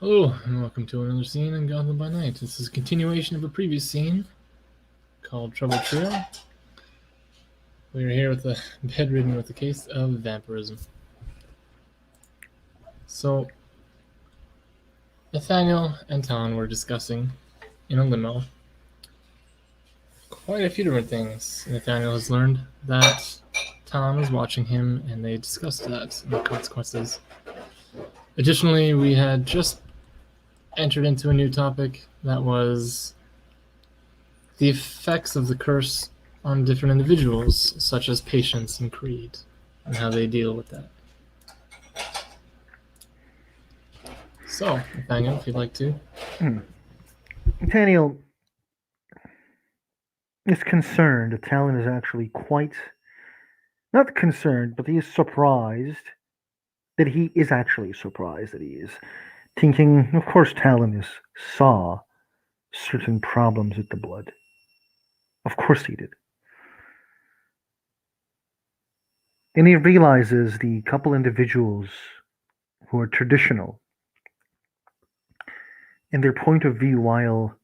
Hello, and welcome to another scene in Gotham by Night. This is a continuation of a previous scene called Trouble Trio. We are here with the Bedridden with the case of vampirism. So, Nathaniel and Talon were discussing in a limo quite a few different things. Nathaniel has learned that Talon was watching him, and they discussed that and the consequences. Additionally, we had just entered into a new topic that was the effects of the curse on different individuals, such as patience and creed, and how they deal with that. So, Nathaniel, if you'd like to. Nathaniel is concerned that Talon is actually quite, not concerned, but he is surprised that he is actually surprised that he is thinking, of course, Talon saw certain problems with the blood. Of course he did. And he realizes the couple individuals who are traditional in their point of view while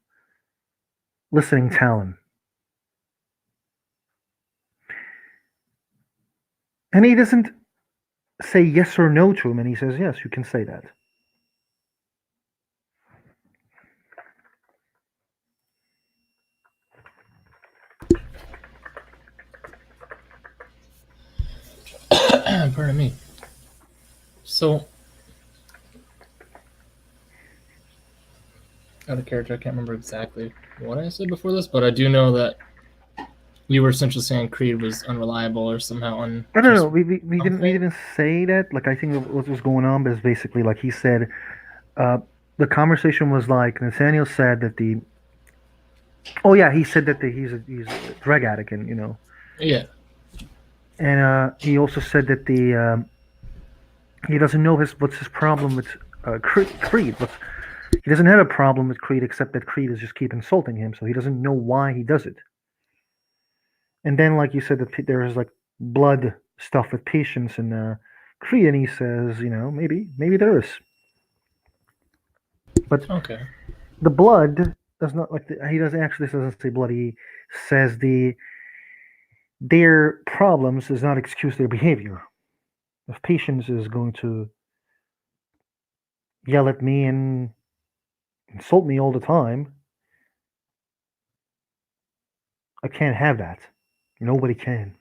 listening Talon. And he doesn't say yes or no to him, and he says, yes, you can say that. Pardon me. So, out of character, I can't remember exactly what I said before this, but I do know that you were essentially saying Creed was unreliable or somehow No. We didn't say that. Like, I think what was going on is basically like he said. The conversation was like Nathaniel said that the. Oh yeah, he said that he's a drug addict, and Yeah. And he also said that he doesn't know what's his problem with Creed. He doesn't have a problem with Creed except that Creed is just keep insulting him, so he doesn't know why he does it. And then, like you said, that there is like blood stuff with patience and Creed, and he says, maybe there is, but Okay. the blood does not he doesn't say blood. He says their problems does not excuse their behavior. If patience is going to yell at me and insult me all the time, I can't have that. Nobody can.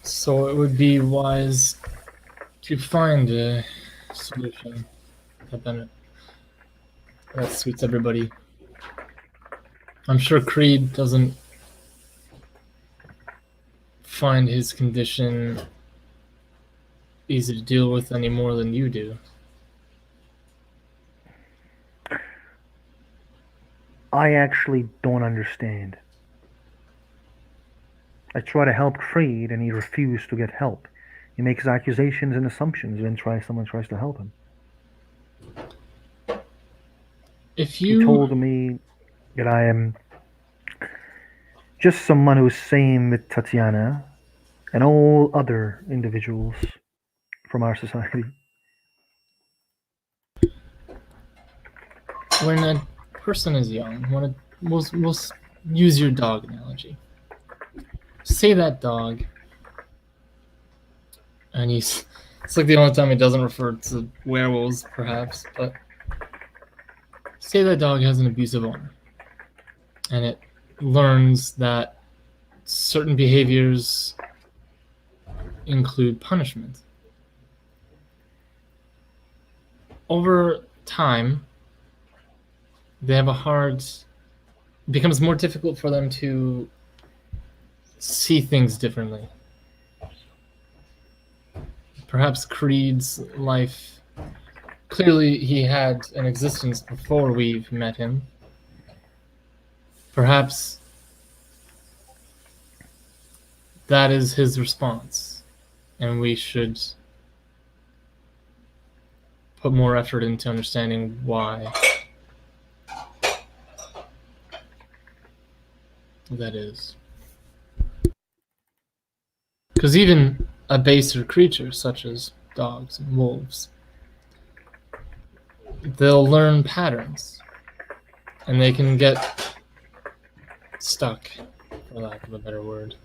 So it would be wise to find a solution that suits everybody. I'm sure Creed doesn't find his condition easy to deal with any more than you do. I actually don't understand. I try to help Creed, and he refuses to get help. He makes accusations and assumptions when someone tries to help him. He told me that I am just someone who's same with Tatiana and all other individuals from our society. When a person is young, we'll use your dog analogy. Say that dog, and it's like the only time he doesn't refer to werewolves, perhaps, but say that dog has an abusive owner, and it learns that certain behaviors include punishment. Over time, it becomes more difficult for them to see things differently. Perhaps Creed's life, clearly he had an existence before we've met him. Perhaps that is his response, and we should put more effort into understanding why that is. Because even a baser creature, such as dogs and wolves. They'll learn patterns, and they can get stuck, for lack of a better word.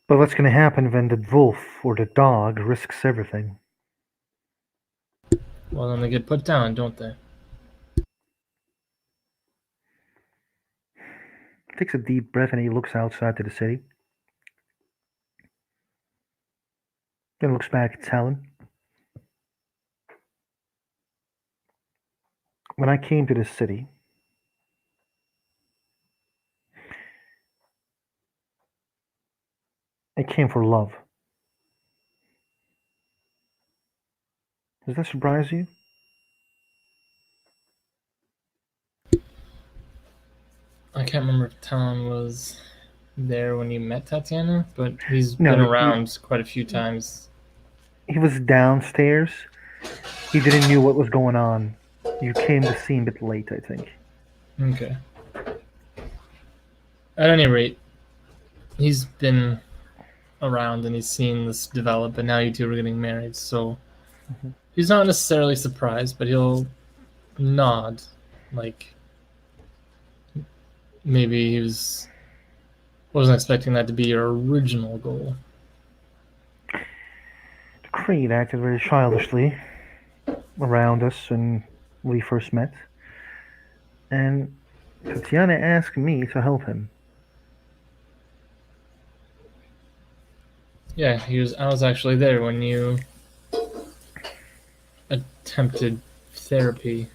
But what's going to happen when the wolf or the dog risks everything? Well, then they get put down, don't they? Takes a deep breath and he looks outside to the city. Then looks back at Talon. When I came to this city, I came for love. Does that surprise you? I can't remember if Talon was there when you met Tatiana, but he's No, been he- around quite a few times. He was downstairs. He didn't know what was going on. You came to see him a bit late, I think. Okay. At any rate, he's been around and he's seen this develop, and now you two are getting married, so he's not necessarily surprised, but he'll nod, like maybe he wasn't expecting that to be your original goal. The Creed acted very childishly around us when we first met. And Tatiana asked me to help him. Yeah, I was actually there when you attempted therapy.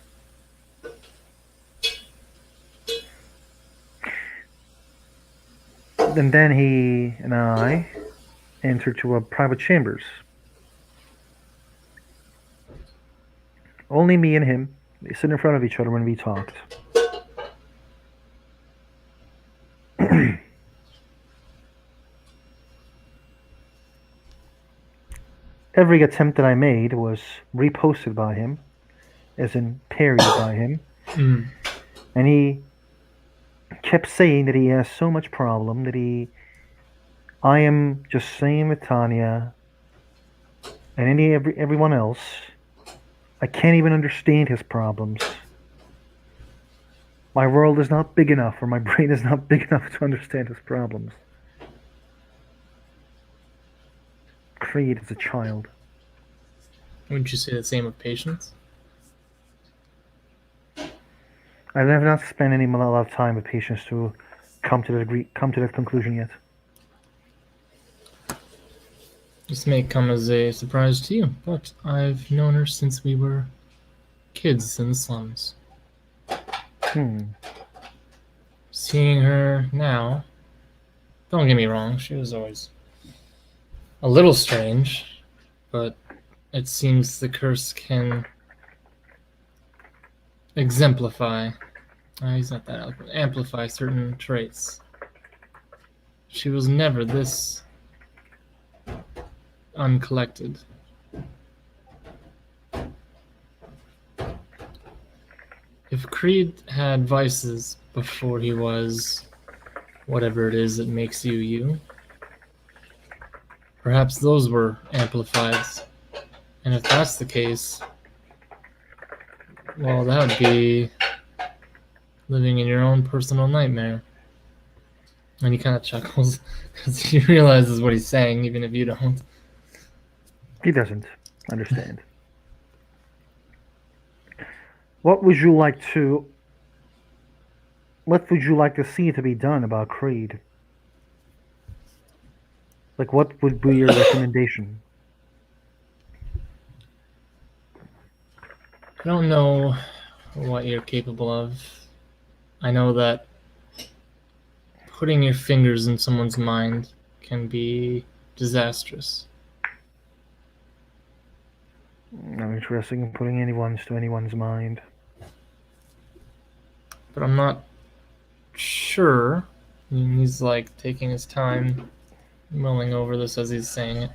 And then he and I entered to a private chambers. Only me and him. They sit in front of each other when we talked. Every attempt that I made was reposted by him, as in parried by him. Mm. And he kept saying that he has so much problem that I am just saying with Tanya and everyone else, I can't even understand his problems. My world is not big enough, or my brain is not big enough to understand his problems. Creed is a child. Wouldn't you say the same of patience? I have not spent a lot of time with patients to come to that conclusion yet. This may come as a surprise to you, but I've known her since we were kids in the slums. Seeing her now, don't get me wrong, she was always a little strange, but it seems the curse can exemplify, he's not that eloquent, amplify certain traits. She was never this uncollected. If Creed had vices before he was whatever it is that makes you you, perhaps those were amplified. And if that's the case, well, that would be living in your own personal nightmare. And he kind of chuckles because he realizes what he's saying, even if you don't. He doesn't understand. What would you like to see to be done about Creed? Like, what would be your recommendation? I don't know what you're capable of. I know that putting your fingers in someone's mind can be disastrous. I'm interested in putting anyone's mind. But I'm not sure. And he's like taking his time, mulling over this as he's saying it.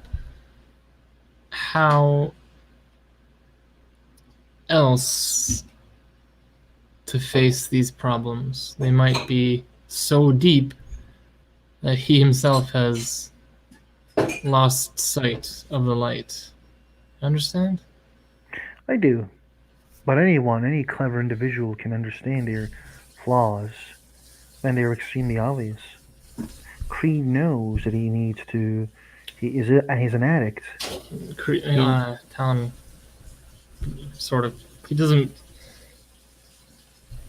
How else to face these problems? They might be so deep that he himself has lost sight of the light. Understand? I do. But anyone, any clever individual can understand their flaws, and they're extremely obvious. Creed knows that he needs to. He's an addict. He, Talon sort of. He doesn't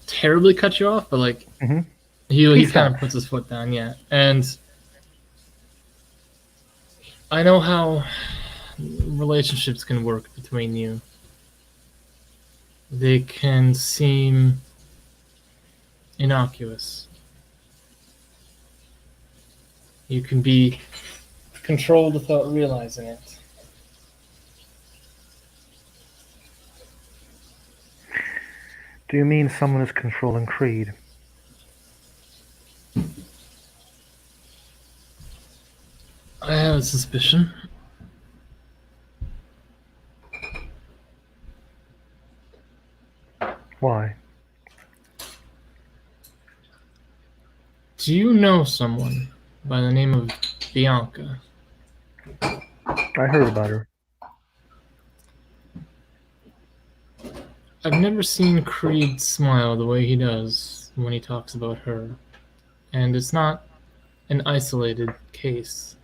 terribly cut you off, but like Mhm. he kind of stops. puts his foot down, yeah. And I know how relationships can work between you. They can seem innocuous. You can be controlled without realizing it. Do you mean someone is controlling Creed? I have a suspicion. Why? Do you know someone by the name of Bianca? I heard about her. I've never seen Creed smile the way he does when he talks about her, and it's not an isolated case.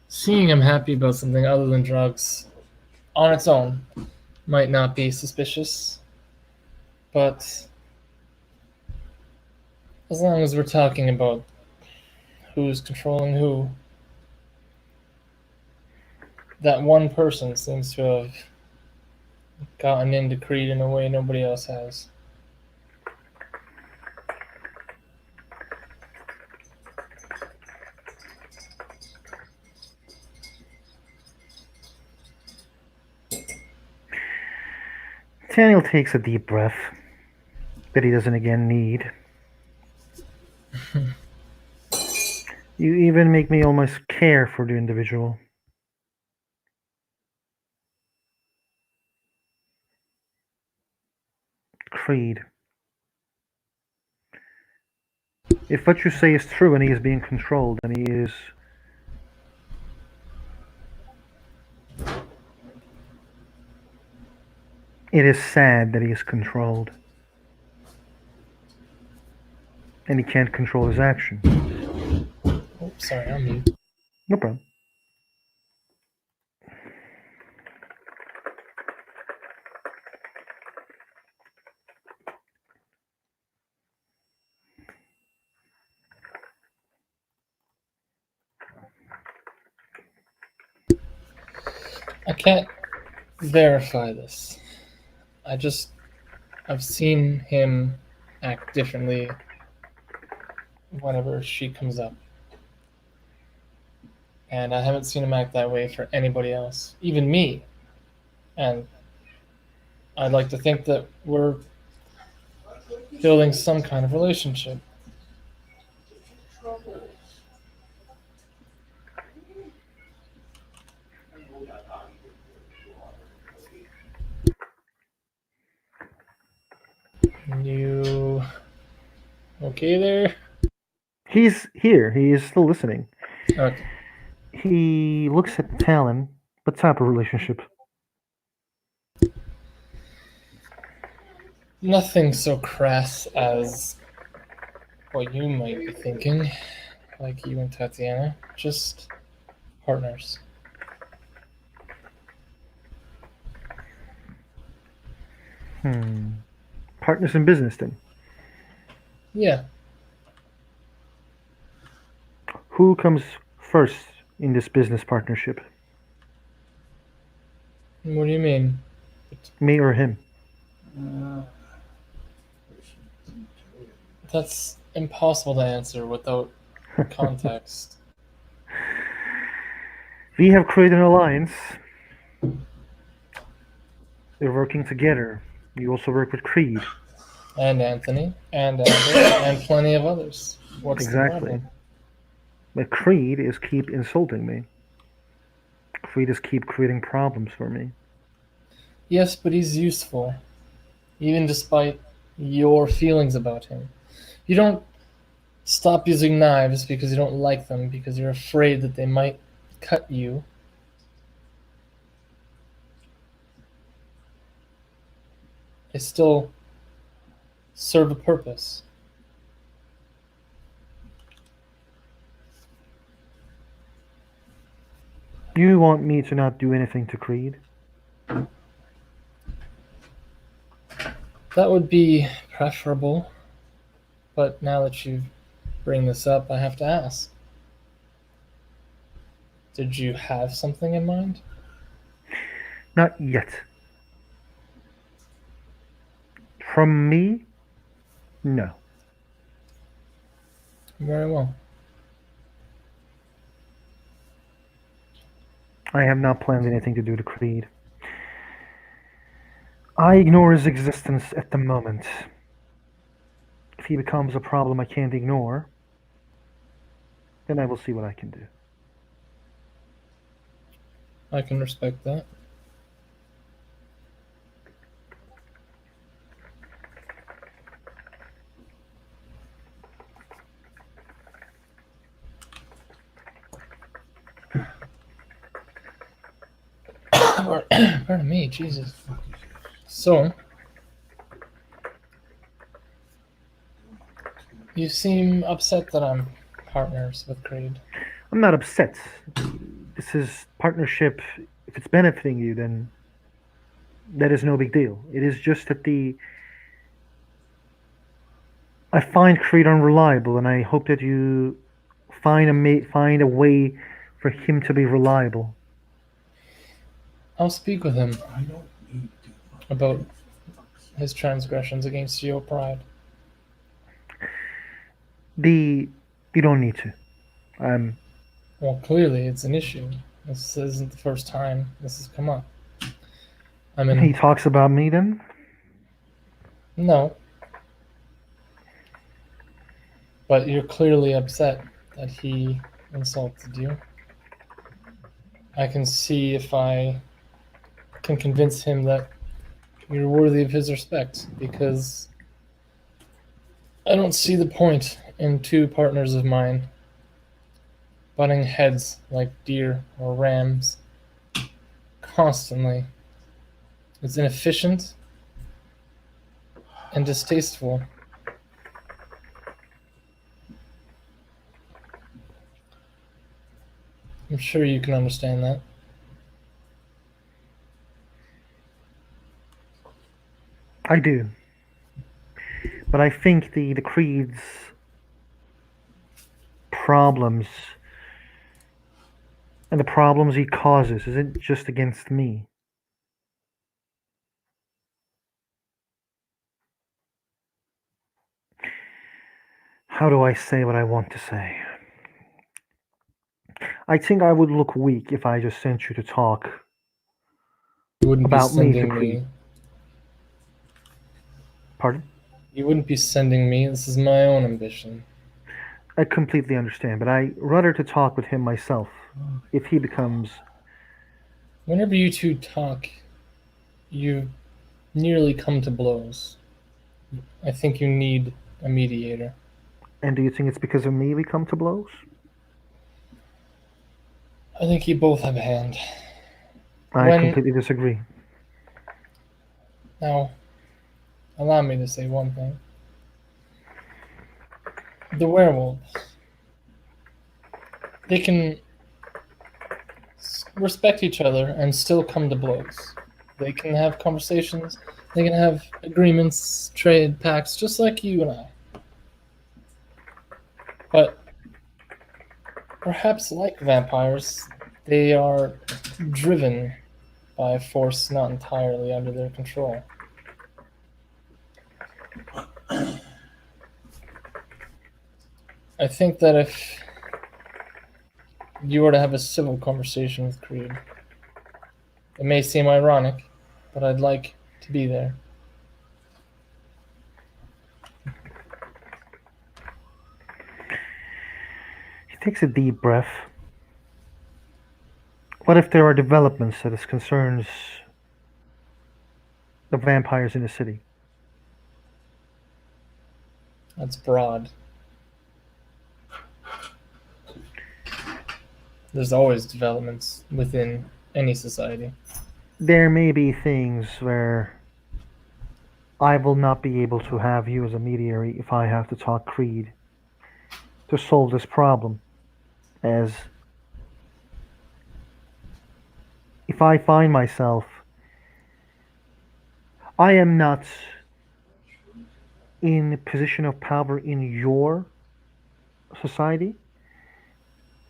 Seeing him happy about something other than drugs on its own might not be suspicious, but as long as we're talking about who's controlling who, that one person seems to have gotten into Creed in a way nobody else has. Daniel takes a deep breath that he doesn't again need. You even make me almost care for the individual. Creed. If what you say is true and he is being controlled, and he is. It is sad that he is controlled. And he can't control his action. Oh, sorry, I'm mute. No problem. I can't verify this. I've seen him act differently whenever she comes up. And I haven't seen him act that way for anybody else, even me. And I'd like to think that we're building some kind of relationship. You okay there? He's here. He is still listening. Okay. He looks at Talon. What type of relationship? Nothing so crass as what you might be thinking, like you and Tatiana. Just partners. Partners in business, then. Yeah. Who comes first in this business partnership? What do you mean? Me or him? That's impossible to answer without context. We have created an alliance. We're working together. You also work with Creed. And Anthony, and Amber, and plenty of others. What's the Exactly. problem? But Creed is keep insulting me. Creed is keep creating problems for me. Yes, but he's useful. Even despite your feelings about him. You don't stop using knives because you don't like them, because you're afraid that they might cut you. They still serve a purpose. You want me to not do anything to Creed? That would be preferable, but now that you bring this up, I have to ask. Did you have something in mind? Not yet. From me? No. Very well. I have not planned anything to do to Creed. I ignore his existence at the moment. If he becomes a problem I can't ignore, then I will see what I can do. I can respect that. Pardon me, Jesus. So, you seem upset that I'm partners with Creed. I'm not upset. This is partnership. If it's benefiting you, then that is no big deal. It is just that I find Creed unreliable, and I hope that you find a way for him to be reliable. I'll speak with him about his transgressions against your pride. You don't need to. Well, clearly it's an issue. This isn't the first time this has come up. I mean, He talks about me then? no. But you're clearly upset that he insulted you. I can see if I can convince him that you're worthy of his respect, because I don't see the point in two partners of mine butting heads like deer or rams constantly. It's inefficient and distasteful. I'm sure you can understand that. I do. But I think the Creed's problems and the problems he causes isn't just against me. How do I say what I want to say? I think I would look weak if I just sent you to talk You wouldn't be about me to sending Creed. me. Pardon? You wouldn't be sending me. This is my own ambition. I completely understand, but I rather to talk with him myself if he becomes. Whenever you two talk, you nearly come to blows. I think you need a mediator. And do you think it's because of me we come to blows? I think you both have a hand. I completely disagree. Now, allow me to say one thing. The werewolves, they can respect each other and still come to blows. They can have conversations, they can have agreements, trade pacts, just like you and I. But perhaps, like vampires, they are driven by a force not entirely under their control. I think that if you were to have a civil conversation with Creed, it may seem ironic, but I'd like to be there. He takes a deep breath. What if there are developments that concerns the vampires in the city? That's broad. There's always developments within any society. There may be things where I will not be able to have you as a mediator if I have to talk Creed to solve this problem. As if I find myself, I am not in a position of power in your society,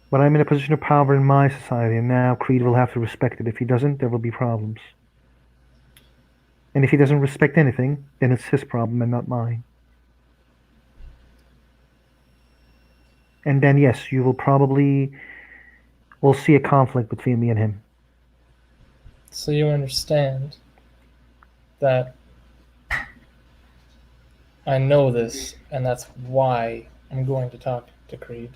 but I'm in a position of power in my society, and now Creed will have to respect it. If he doesn't, there will be problems. And if he doesn't respect anything, then it's his problem and not mine. And then yes, you will probably will see a conflict between me and him. So you understand that I know this, and that's why I'm going to talk to Creed.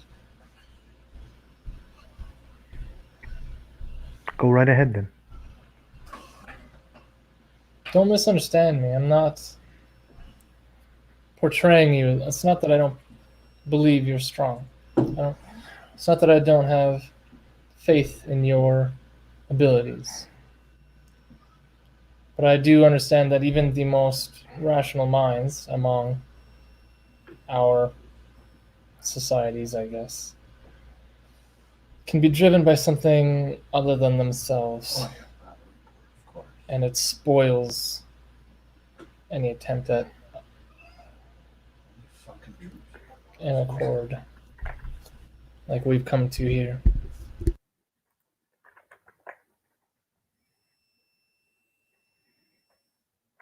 Go right ahead then. Don't misunderstand me. I'm not portraying you. It's not that I don't believe you're strong. It's not that I don't have faith in your abilities. But I do understand that even the most rational minds among our societies, I guess, can be driven by something other than themselves. And it spoils any attempt at an accord like we've come to here.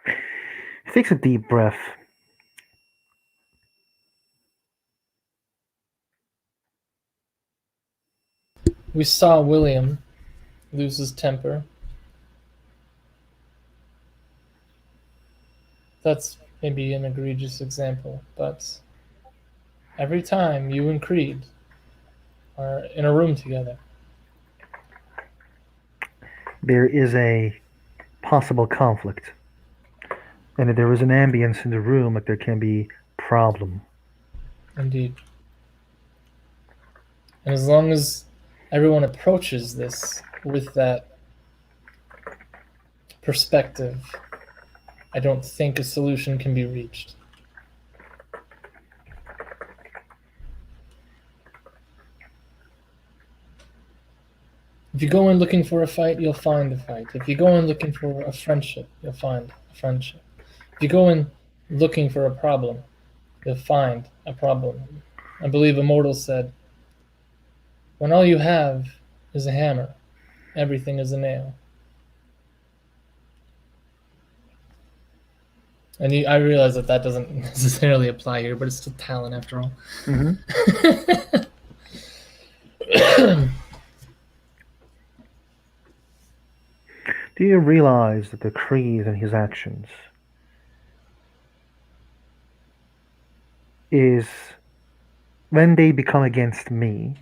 He takes a deep breath. We saw William lose his temper. That's maybe an egregious example, but every time you and Creed are in a room together, There is a possible conflict. And if there is an ambience in the room, that there can be problem. indeed. And as long as everyone approaches this with that perspective, I don't think a solution can be reached. If you go in looking for a fight, you'll find a fight. If you go in looking for a friendship, you'll find a friendship. If you go in looking for a problem, you'll find a problem. I believe Immortal said, when all you have is a hammer, everything is a nail. And I realize that doesn't necessarily apply here, but it's still talent after all. Mm-hmm. Do you realize that the Creed and his actions is when they become against me,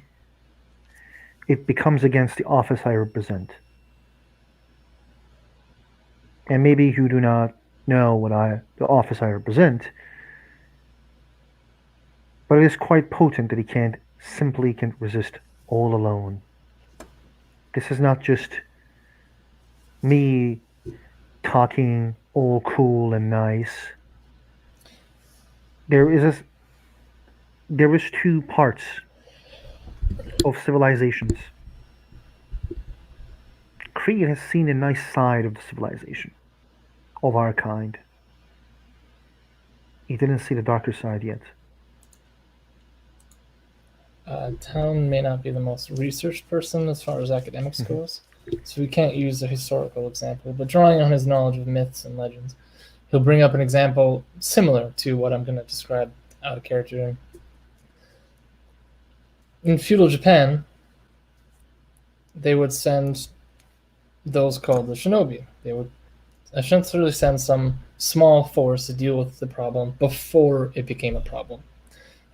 it becomes against the office I represent. And maybe you do not know the office I represent, but it is quite potent that he can't resist all alone. This is not just me talking all cool and nice. There is two parts of civilizations. Creed has seen a nice side of the civilization of our kind. He didn't see the darker side yet. Town may not be the most researched person as far as academics goes, so we can't use a historical example, but drawing on his knowledge of myths and legends, he'll bring up an example similar to what I'm going to describe out of character. In feudal Japan, they would send those called the shinobi. They would essentially send some small force to deal with the problem before it became a problem.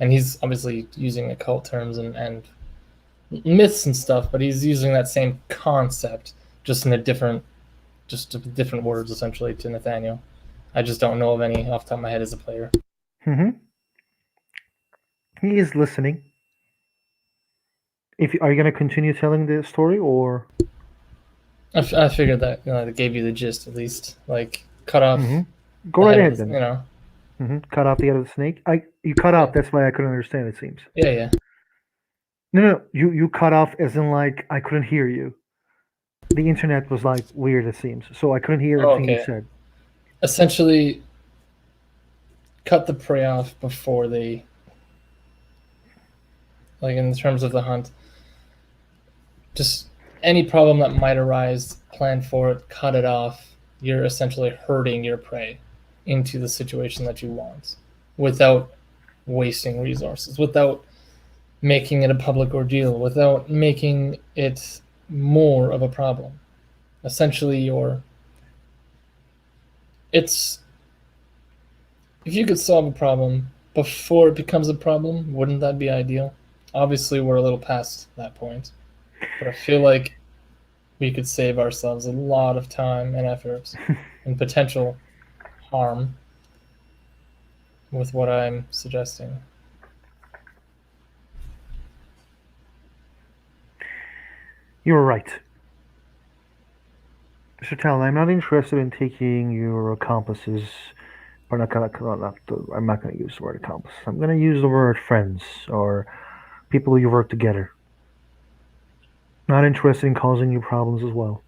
And he's obviously using occult terms and myths and stuff, but he's using that same concept just in different words essentially to Nathaniel. I just don't know of any off the top of my head as a player. Mm-hmm. He is listening. Are you going to continue telling the story, or? I figured that that gave you the gist at least. Like cut off Go the right head ahead of the, then. Cut off the head of the snake. You cut off. Yeah. That's why I couldn't understand. It seems. Yeah. No. You cut off as in like I couldn't hear you. The internet was like weird. It seems so I couldn't hear Oh, everything you okay. said. Essentially, cut the prey off before they, like in terms of the hunt. Just any problem that might arise, plan for it, cut it off. You're essentially herding your prey into the situation that you want without wasting resources, without making it a public ordeal, without making it more of a problem. Essentially, it's if you could solve a problem before it becomes a problem, wouldn't that be ideal? Obviously, we're a little past that point, but I feel like we could save ourselves a lot of time and effort and potential harm with what I'm suggesting. You're right, Mr. Talon. I'm not interested in taking your accomplices. Or not gonna. I'm not gonna use the word accomplice. I'm gonna use the word friends or people you work together. Not interested in causing you problems as well.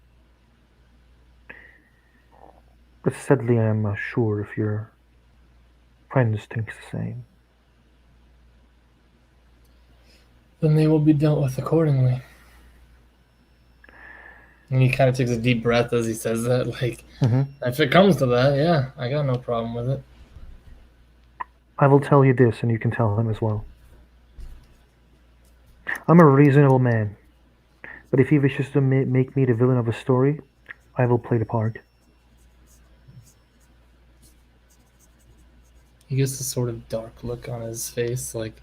But sadly, I'm not sure if your friends think the same. Then they will be dealt with accordingly. And he kind of takes a deep breath as he says that. Like, Mm-hmm. if it comes to that, yeah, I got no problem with it. I will tell you this, and you can tell him as well. I'm a reasonable man, but if he wishes to make me the villain of a story, I will play the part. He gets this sort of dark look on his face, like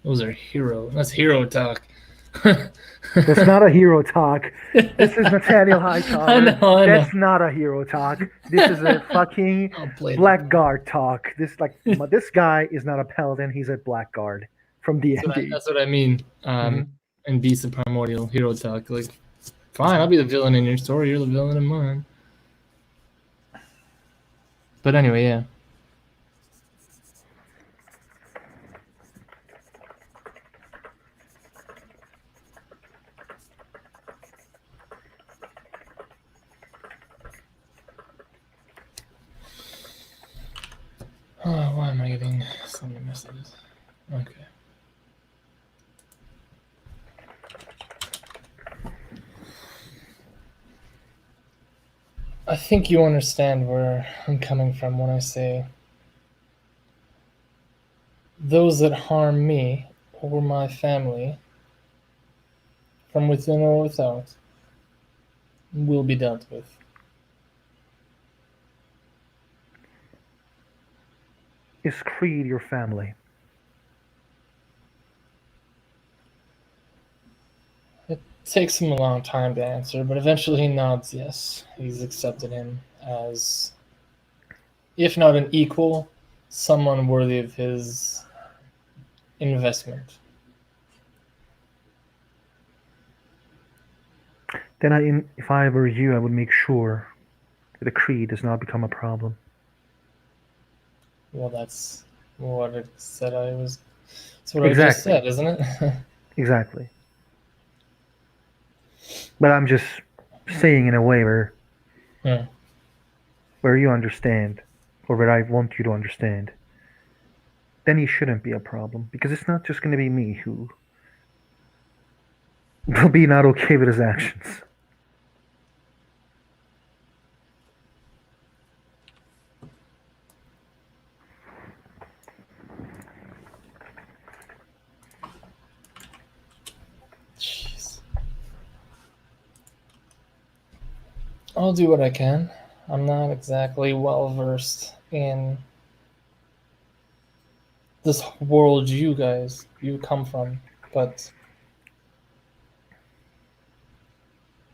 those are that's hero talk. That's not a hero talk. This is Nathaniel Hightower. I know. That's not a hero talk. This is a fucking blackguard talk. This guy is not a paladin. He's a blackguard from D&D. That's what I mean. And Beast of Primordial hero talk. Like, fine, I'll be the villain in your story. You're the villain in mine. But anyway, yeah. Oh, why am I getting so many messages? Okay. I think you understand where I'm coming from when I say those that harm me or my family, from within or without, will be dealt with. Is Creed your family? It takes him a long time to answer, but eventually he nods yes. He's accepted him as, if not an equal, someone worthy of his investment. Then if I were you, I would make sure that the Creed does not become a problem. Well, that's what it said I was. That's what I just said, isn't it? Exactly. But I'm just saying in a way where you understand, or where I want you to understand. Then he shouldn't be a problem, because it's not just going to be me who will be not okay with his actions. Jeez. I'll do what I can. I'm not exactly well versed in this world you come from, but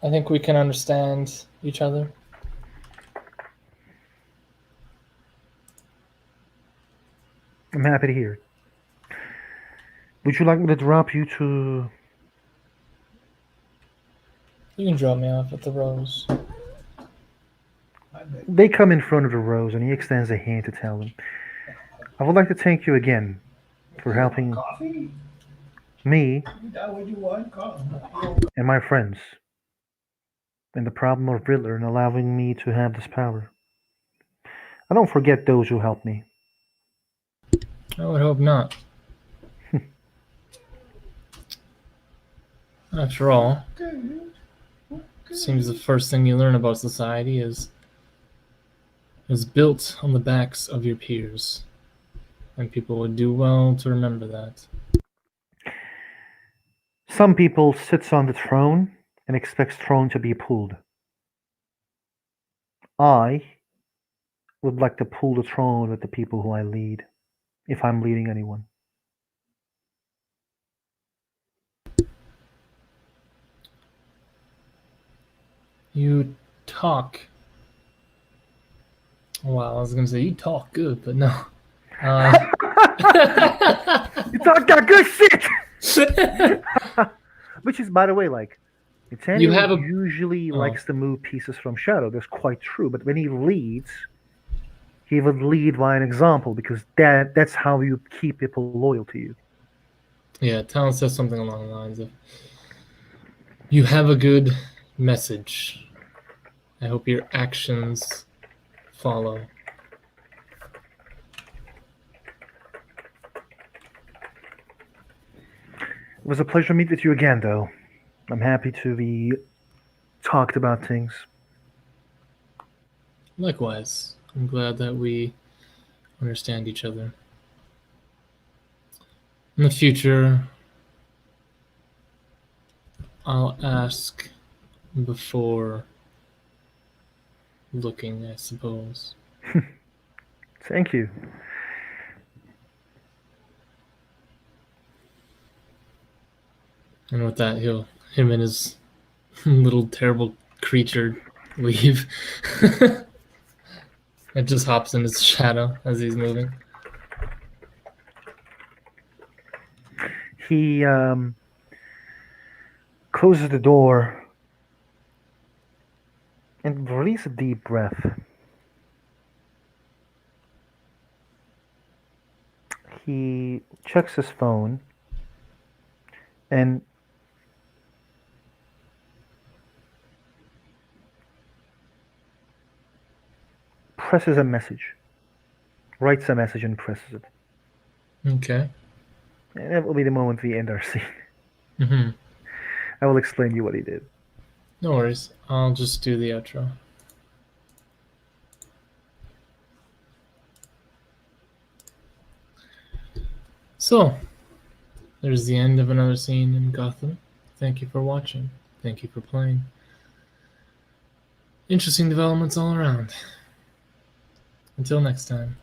I think we can understand each other. I'm happy to hear it. Would you like me to drop you to? You can drop me off at the Rose. They come in front of the Rose, and he extends a hand to tell them, "I would like to thank you again for helping me and my friends in the problem of Riddler and allowing me to have this power. I don't forget those who helped me." I would hope not. After all, seems the first thing you learn about society is built on the backs of your peers, and people would do well to remember that. Some people sits on the throne and expects throne to be pulled. I would like to pull the throne with the people who I lead, if I'm leading anyone. You talk. Wow, I was gonna say you talk good, but no. You talk that good shit. Which is, by the way, like, You have Nathaniel a- usually Oh. likes to move pieces from Shadow. That's quite true. But when he leads, he would lead by an example because that's how you keep people loyal to you. Yeah, Talon says something along the lines of, "You have a good message. I hope your actions follow." It was a pleasure to meet with you again, though. I'm happy to be talked about things. Likewise, I'm glad that we understand each other. In the future, I'll ask before looking, I suppose. Thank you. And with that, him and his little terrible creature leave. It just hops in his shadow as he's moving. He closes the door and releases a deep breath. He checks his phone and presses a message, writes a message and presses it. Okay. And that will be the moment we end our scene. Mm-hmm. I will explain to you what he did. No worries. I'll just do the outro. So, there's the end of another scene in Gotham. Thank you for watching. Thank you for playing. Interesting developments all around. Until next time.